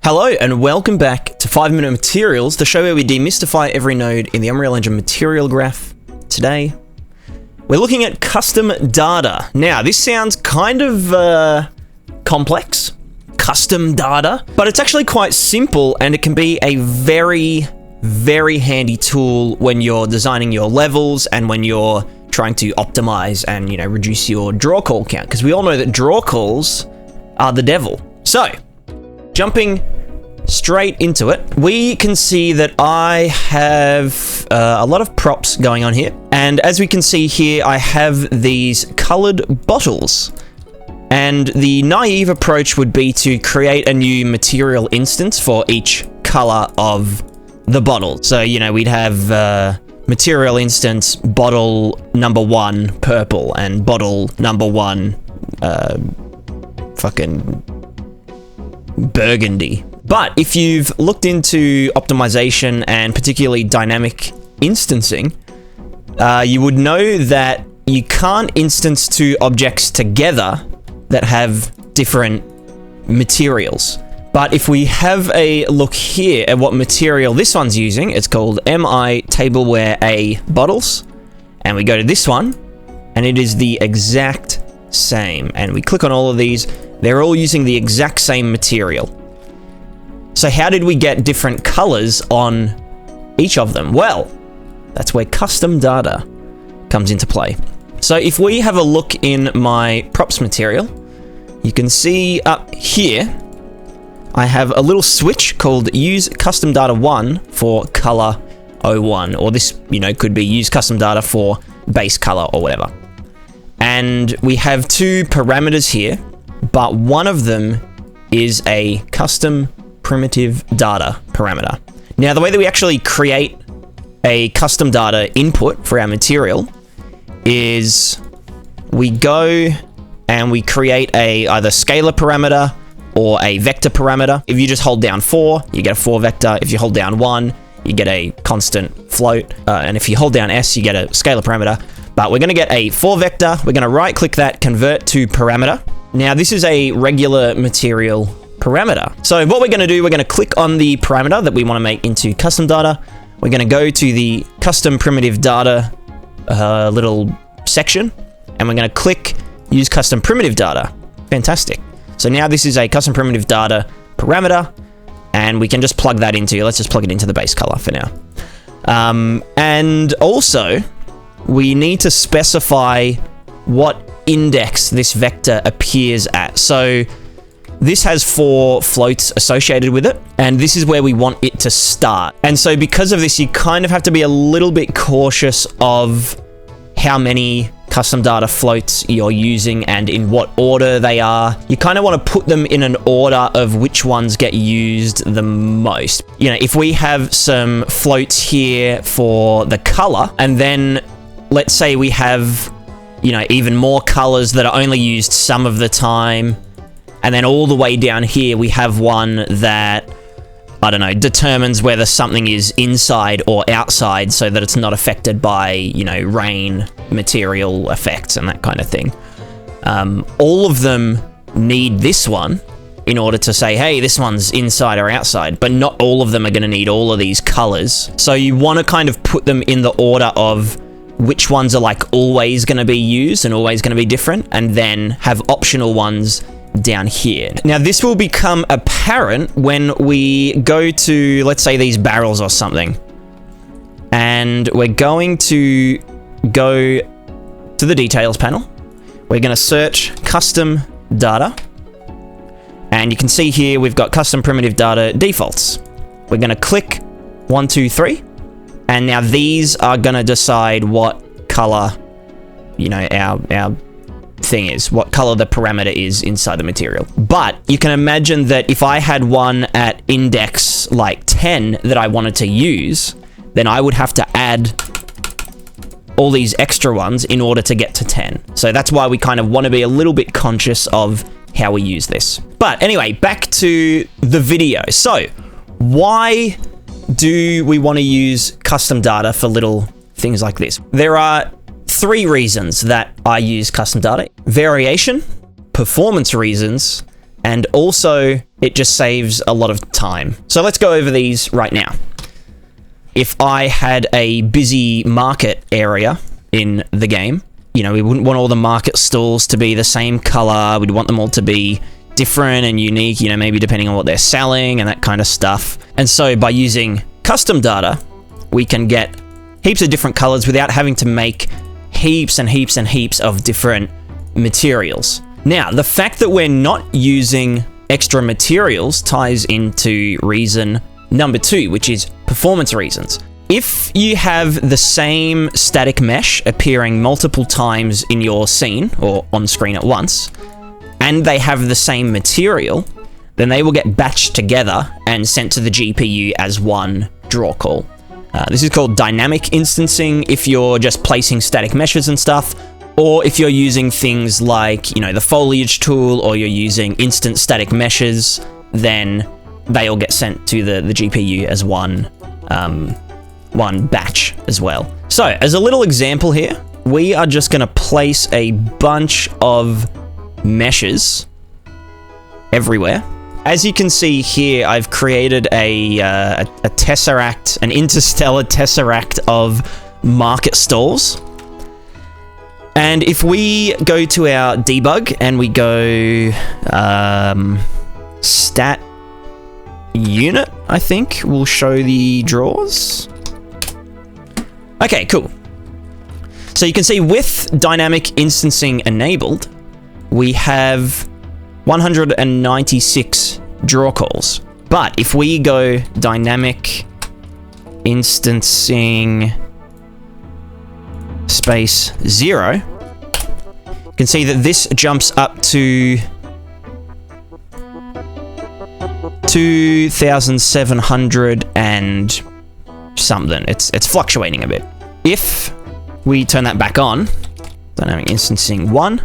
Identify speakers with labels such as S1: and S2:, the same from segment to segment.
S1: Hello and welcome back to 5 Minute Materials, the show where we demystify every node in the Unreal Engine material graph. Today, we're looking at custom data. Now, this sounds kind of complex, custom data, but it's actually quite simple and it can be a very, very handy tool when you're designing your levels and when you're trying to optimize and, reduce your draw call count, because we all know that draw calls are the devil. So, jumping straight into it, we can see that I have a lot of props going on here. And as we can see here, I have these colored bottles. And the naive approach would be to create a new material instance for each color of the bottle. So, we'd have material instance bottle number 1 purple and bottle number 1 fucking burgundy. But if you've looked into optimization and particularly dynamic instancing, you would know that you can't instance two objects together that have different materials. But if we have a look here at what material this one's using, it's called MI Tableware A bottles, and we go to this one, and it is the exact same. And we click on all of these, they're all using the exact same material. So how did we get different colors on each of them? Well, that's where custom data comes into play. So if we have a look in my props material, you can see up here, I have a little switch called use custom data 1 for color 01, or this, could be use custom data for base color or whatever. And we have two parameters here, but one of them is a custom primitive data parameter. Now, the way that we actually create a custom data input for our material is we go and we create a either scalar parameter or a vector parameter. If you just hold down 4, you get a 4 vector. If you hold down 1, you get a constant float. And if you hold down S, you get a scalar parameter. But we're going to get a 4 vector. We're going to right click that, convert to parameter. Now, this is a regular material parameter. So what we're going to do, we're going to click on the parameter that we want to make into custom data. We're going to go to the custom primitive data little section, and we're going to click use custom primitive data. Fantastic. So now this is a custom primitive data parameter, and we can just plug that into, let's just plug it into the base color for now. And also, we need to specify what index this vector appears at. So this has 4 floats associated with it, and this is where we want it to start. And so because of this, you kind of have to be a little bit cautious of how many custom data floats you're using and in what order they are. You kind of want to put them in an order of which ones get used the most. If we have some floats here for the color, and then let's say we have, even more colors that are only used some of the time, and then all the way down here, we have one that, determines whether something is inside or outside so that it's not affected by, rain, material effects, and that kind of thing. All of them need this one in order to say, hey, this one's inside or outside, but not all of them are going to need all of these colors. So you want to kind of put them in the order of which ones are always going to be used and always going to be different, and then have optional ones down here. Now, this will become apparent when we go to, let's say, these barrels or something. And we're going to go to the details panel. We're going to search custom data. And you can see here, we've got custom primitive data defaults. We're going to click 1, 2, 3. And now these are going to decide what color, our thing is, what color the parameter is inside the material. But you can imagine that if I had one at index 10 that I wanted to use, then I would have to add all these extra ones in order to get to 10. So that's why we kind of want to be a little bit conscious of how we use this. But anyway, back to the video. So why do we want to use custom data for little things like this? There are 3 reasons that I use custom data: variation, performance reasons, and also it just saves a lot of time. So let's go over these right now. If I had a busy market area in the game, you know, we wouldn't want all the market stalls to be the same color. We'd want them all to be different and unique, you know, maybe depending on what they're selling and that kind of stuff. And so by using custom data, we can get heaps of different colors without having to make heaps and heaps and heaps of different materials. Now, the fact that we're not using extra materials ties into reason number 2, which is performance reasons. If you have the same static mesh appearing multiple times in your scene or on screen at once, and they have the same material, then they will get batched together and sent to the GPU as one draw call. This is called dynamic instancing if you're just placing static meshes and stuff, or if you're using things like, you know, the foliage tool, or you're using instant static meshes, then they'll get sent to the GPU as one batch as well. So, as a little example here, we are just going to place a bunch of meshes everywhere. As you can see here, I've created a tesseract, an interstellar tesseract of market stalls. And if we go to our debug and we go stat unit, I think will show the draws. Okay, cool. So you can see with dynamic instancing enabled, we have 196 draw calls. But if we go dynamic instancing space 0, you can see that this jumps up to 2,700 and something. It's fluctuating a bit. If we turn that back on, dynamic instancing 1,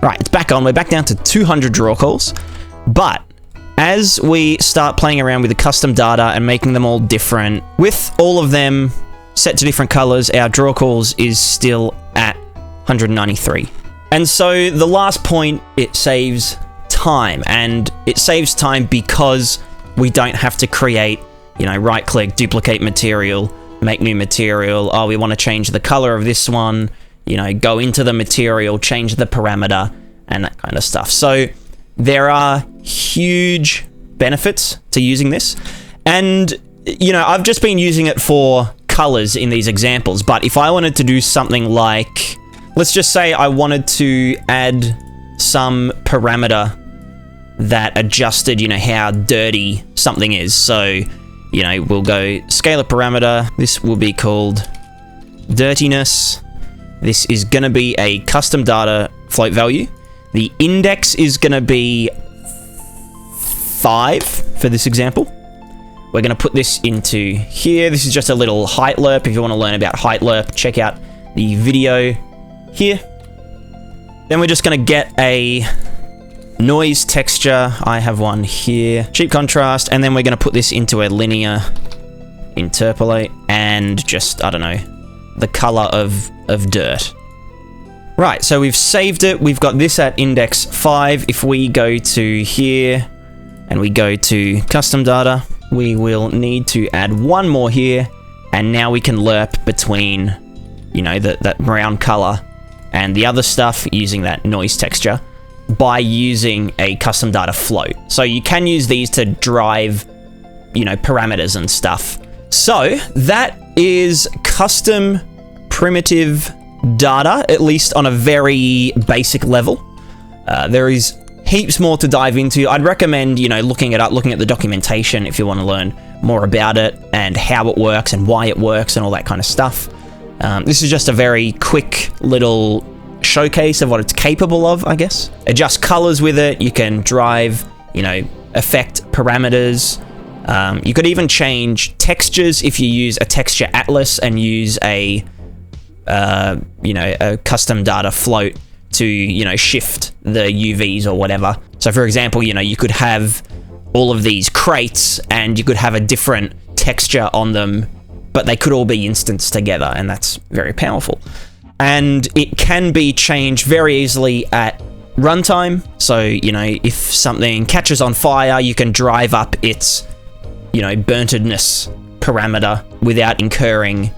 S1: right, it's back on. We're back down to 200 draw calls. But as we start playing around with the custom data and making them all different, with all of them set to different colors, our draw calls is still at 193. And so the last point, it saves time, and it saves time because we don't have to create, you know, right click, duplicate material, make new material. Oh, we want to change the color of this one, you know, go into the material, change the parameter, and that kind of stuff. So there are huge benefits to using this. And, you know, I've just been using it for colors in these examples, but if I wanted to do something like, let's just say I wanted to add some parameter that adjusted, you know, how dirty something is. So, you know, we'll go scalar parameter. This will be called dirtiness. This is going to be a custom data float value. The index is going to be 5 for this example. We're going to put this into here. This is just a little height lerp. If you want to learn about height lerp, check out the video here. Then we're just going to get a noise texture. I have one here. Cheap contrast. And then we're going to put this into a linear interpolate and just, I don't know, the color of dirt. Right, so we've saved it. We've got this at index 5. If we go to here and we go to custom data, we will need to add one more here, and now we can lerp between, you know, that brown color and the other stuff using that noise texture by using a custom data float. So you can use these to drive, you know, parameters and stuff. So that is custom primitive data, at least on a very basic level. There is heaps more to dive into. I'd recommend, you know, looking it up, looking at the documentation if you want to learn more about it and how it works and why it works and all that kind of stuff. This is just a very quick little showcase of what it's capable of, I guess. Adjust colors with it. You can drive, you know, affect parameters. You could even change textures if you use a texture atlas and use a you know, a custom data float to, you know, shift the UVs or whatever. So for example, you know, you could have all of these crates and you could have a different texture on them, but they could all be instanced together, and that's very powerful. And it can be changed very easily at runtime. So, you know, if something catches on fire, you can drive up its, you know, burntedness parameter without incurring,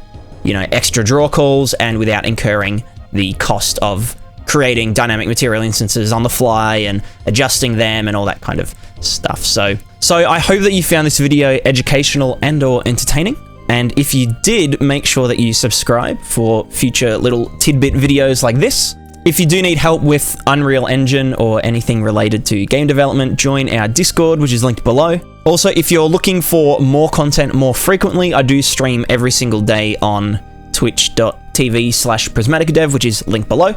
S1: you know, extra draw calls and without incurring the cost of creating dynamic material instances on the fly and adjusting them and all that kind of stuff. So I hope that you found this video educational and or entertaining. And if you did, make sure that you subscribe for future little tidbit videos like this. If you do need help with Unreal Engine or anything related to game development, join our Discord, which is linked below. Also, if you're looking for more content more frequently, I do stream every single day on twitch.tv/prismaticadev, which is linked below.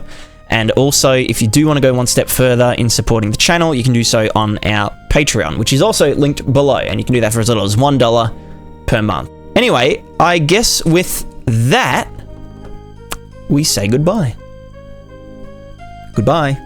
S1: And also, if you do want to go one step further in supporting the channel, you can do so on our Patreon, which is also linked below. And you can do that for as little as $1 per month. Anyway, I guess with that, we say goodbye. Goodbye.